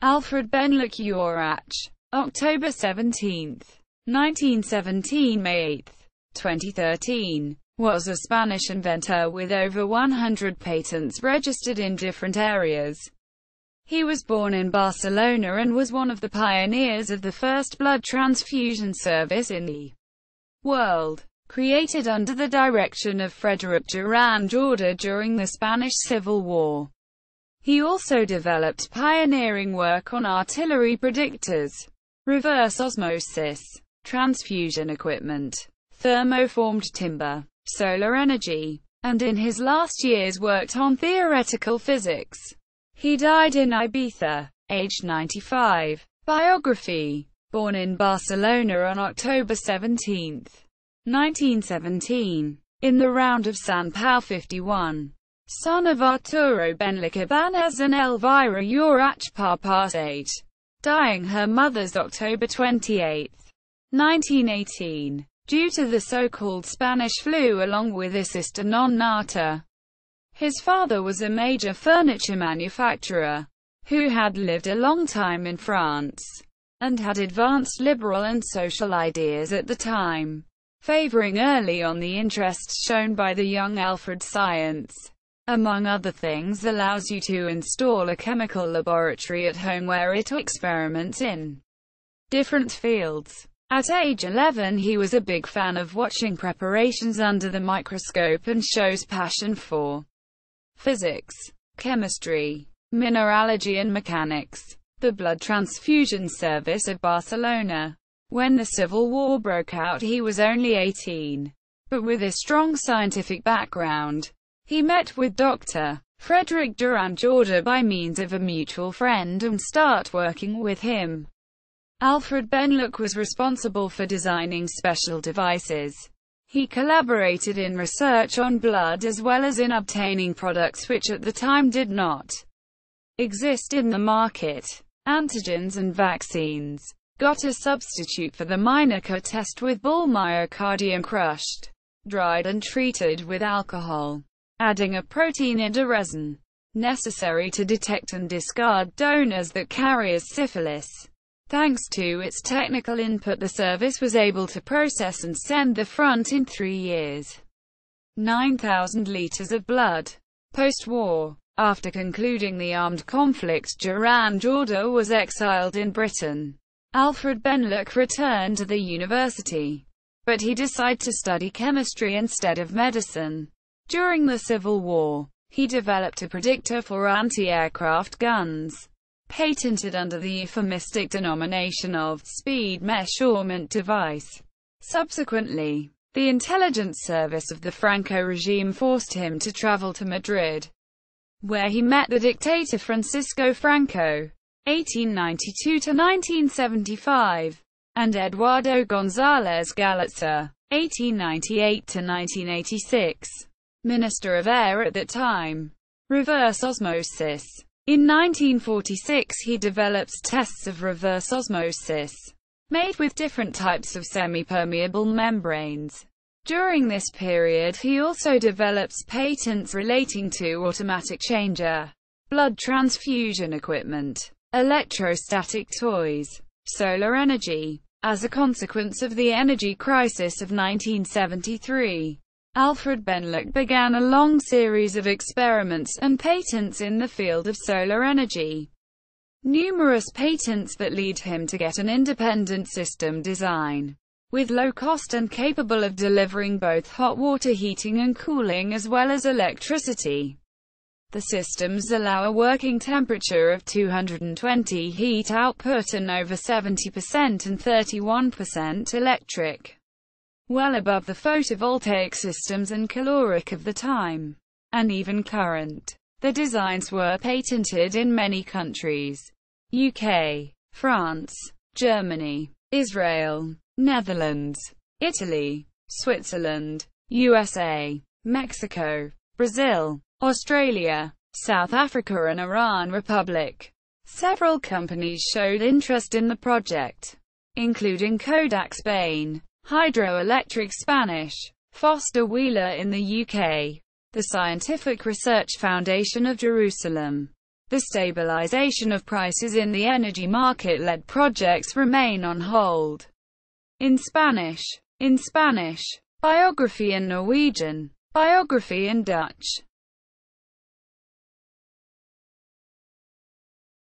Alfred Benlloch Llorach, October 17, 1917 – May 8, 2013, was a Spanish inventor with over 100 patents registered in different areas. He was born in Barcelona and was one of the pioneers of the first blood transfusion service in the world, created under the direction of Frederic Duran Jorda during the Spanish Civil War. He also developed pioneering work on artillery predictors, reverse osmosis, transfusion equipment, thermoformed timber, solar energy, and in his last years worked on theoretical physics. He died in Ibiza, aged 95. Biography. Born in Barcelona on October 17, 1917, in the round of San Pau 51. Son of Arturo Benlloch Ibanez and Elvira Llorach Parpasate, dying her mother's October 28, 1918, due to the so-called Spanish flu along with his sister non nata. His father was a major furniture manufacturer, who had lived a long time in France, and had advanced liberal and social ideas at the time, favoring early on the interest shown by the young Alfred. Science, among other things, allows you to install a chemical laboratory at home where it experiments in different fields. At age 11 he was a big fan of watching preparations under the microscope and shows passion for physics, chemistry, mineralogy and mechanics. The blood transfusion service of Barcelona. When the Civil War broke out he was only 18, but with a strong scientific background. He met with Dr. Frederic Duran Jorda by means of a mutual friend and start working with him. Alfred Benlloch was responsible for designing special devices. He collaborated in research on blood as well as in obtaining products which at the time did not exist in the market. Antigens and vaccines. Got a substitute for the Meineke test with bull myocardium crushed, dried and treated with alcohol, adding a protein in a resin, necessary to detect and discard donors that carries syphilis. Thanks to its technical input the service was able to process and send the front in 3 years 9,000 liters of blood. Post-war, after concluding the armed conflict, Duran Jorda was exiled in Britain. Alfred Benlloch returned to the university, but he decided to study chemistry instead of medicine. During the Civil War, he developed a predictor for anti-aircraft guns, patented under the euphemistic denomination of speed measurement device. Subsequently, the intelligence service of the Franco regime forced him to travel to Madrid, where he met the dictator Francisco Franco, 1892–1975, and Eduardo González Galitza, 1898–1986, Minister of Air at that time. Reverse osmosis. In 1946 he develops tests of reverse osmosis, made with different types of semi-permeable membranes. During this period he also develops patents relating to automatic changer, blood transfusion equipment, electrostatic toys, solar energy. As a consequence of the energy crisis of 1973, Alfred Benlloch began a long series of experiments and patents in the field of solar energy. Numerous patents that lead him to get an independent system design, with low cost and capable of delivering both hot water heating and cooling as well as electricity. The systems allow a working temperature of 220 heat output and over 70% and 31% electric, well above the photovoltaic systems and caloric of the time, and even current. The designs were patented in many countries: UK, France, Germany, Israel, Netherlands, Italy, Switzerland, USA, Mexico, Brazil, Australia, South Africa and Iran Republic. Several companies showed interest in the project, including Kodak Spain, Hydroelectric Spanish, Foster Wheeler in the UK, the Scientific Research Foundation of Jerusalem, The stabilization of prices in the energy market led projects remain on hold. In Spanish. Biography in Norwegian. Biography in Dutch.